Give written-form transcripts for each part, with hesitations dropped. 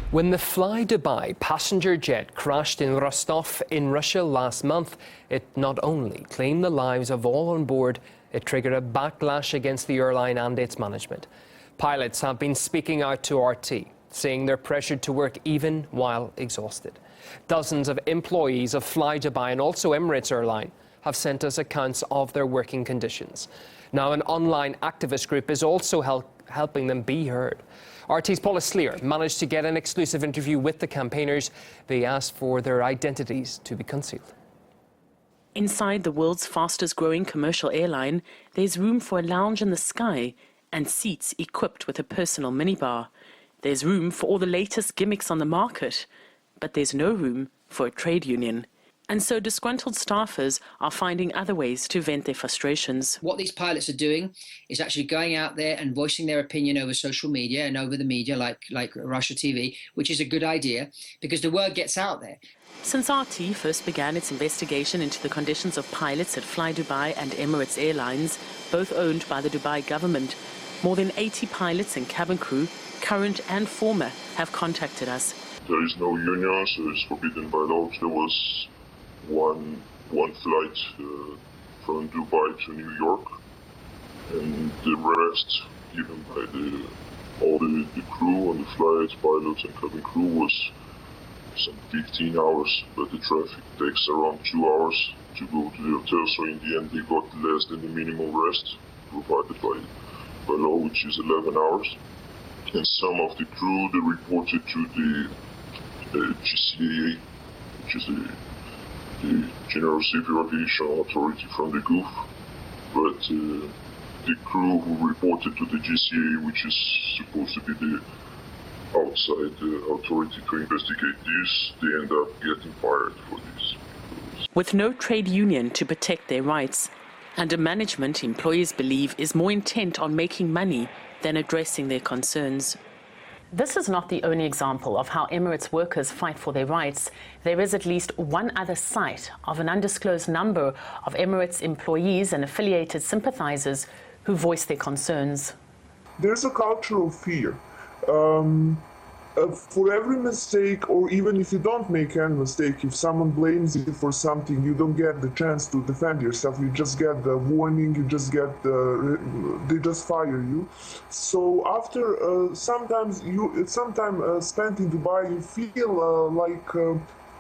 When the FlyDubai passenger jet crashed in Rostov in Russia last month, it not only claimed the lives of all on board, it triggered a backlash against the airline and its management. Pilots have been speaking out to RT, saying they're pressured to work even while exhausted. Dozens of employees of FlyDubai and also Emirates Airline have sent us accounts of their working conditions. Now, an online activist group is also helping them be heard. RT's Paula Sleer managed to get an exclusive interview with the campaigners. They asked for their identities to be concealed. Inside the world's fastest growing commercial airline, there's room for a lounge in the sky and seats equipped with a personal minibar. There's room for all the latest gimmicks on the market, but there's no room for a trade union. And so disgruntled staffers are finding other ways to vent their frustrations. What these pilots are doing is actually going out there and voicing their opinion over social media and over the media like Russia TV, which is a good idea because the word gets out there. Since RT first began its investigation into the conditions of pilots at FlyDubai and Emirates Airlines, both owned by the Dubai government, more than 80 pilots and cabin crew, current and former, have contacted us. There is no union, so it's forbidden by law. There was one flight from Dubai to New York, and the rest given by all the crew on the flight, pilots and cabin crew, was some 15 hours, but the traffic takes around 2 hours to go to the hotel, so in the end they got less than the minimum rest provided by law, which is 11 hours. And some of the crew, they reported to the GCAA, which is the General Civil Aviation Authority from the Gulf, but the crew who reported to the GCAA, which is supposed to be the outside authority to investigate this, they end up getting fired for this. With no trade union to protect their rights, and a management employees believe is more intent on making money than addressing their concerns. This is not the only example of how Emirates workers fight for their rights. There is at least one other site of an undisclosed number of Emirates employees and affiliated sympathizers who voice their concerns. There's a culture of fear. For every mistake, or even if you don't make any mistake, if someone blames you for something, you don't get the chance to defend yourself. You just get the warning, you just get they just fire you. So after some time spent in Dubai, you feel like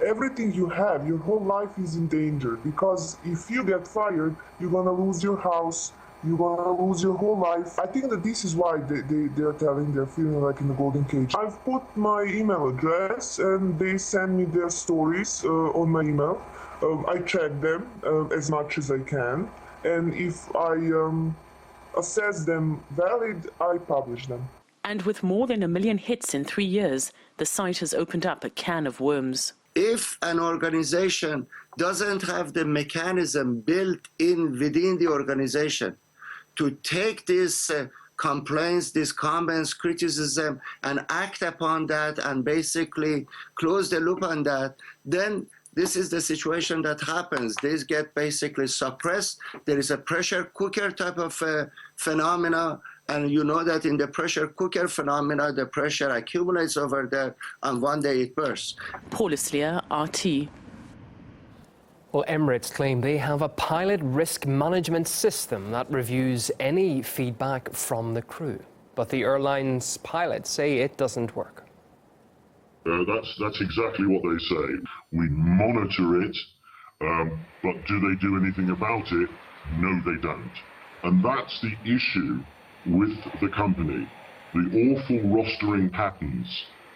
everything you have, your whole life is in danger, because if you get fired, you're gonna lose your house, you're gonna lose your whole life. I think that this is why they're feeling like in a golden cage. I've put my email address and they send me their stories on my email. I check them as much as I can, and if I assess them valid, I publish them. And with more than 1 million hits in 3 years, the site has opened up a can of worms. If an organization doesn't have the mechanism built in within the organization to take these complaints, these comments, criticism, and act upon that and basically close the loop on that, then this is the situation that happens. These get basically suppressed. There is a pressure cooker type of phenomena, and you know that in the pressure cooker phenomena, the pressure accumulates over there, and one day it bursts. Paula Sleer, RT. Well, Emirates claim they have a pilot risk management system that reviews any feedback from the crew. But the airline's pilots say it doesn't work. That's exactly what they say. We monitor it, but do they do anything about it? No, they don't. And that's the issue with the company, the awful rostering patterns.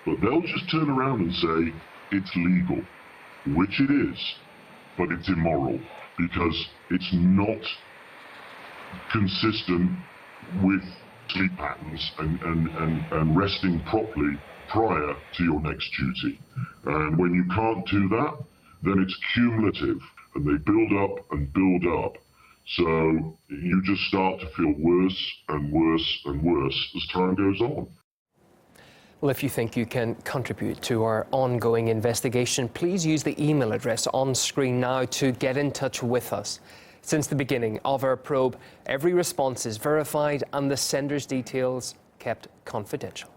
But they'll just turn around and say it's legal, which it is. But it's immoral because it's not consistent with sleep patterns and resting properly prior to your next duty. And when you can't do that, then it's cumulative and they build up and build up. So you just start to feel worse and worse and worse as time goes on. Well, if you think you can contribute to our ongoing investigation, please use the email address on screen now to get in touch with us. Since the beginning of our probe, every response is verified and the sender's details kept confidential.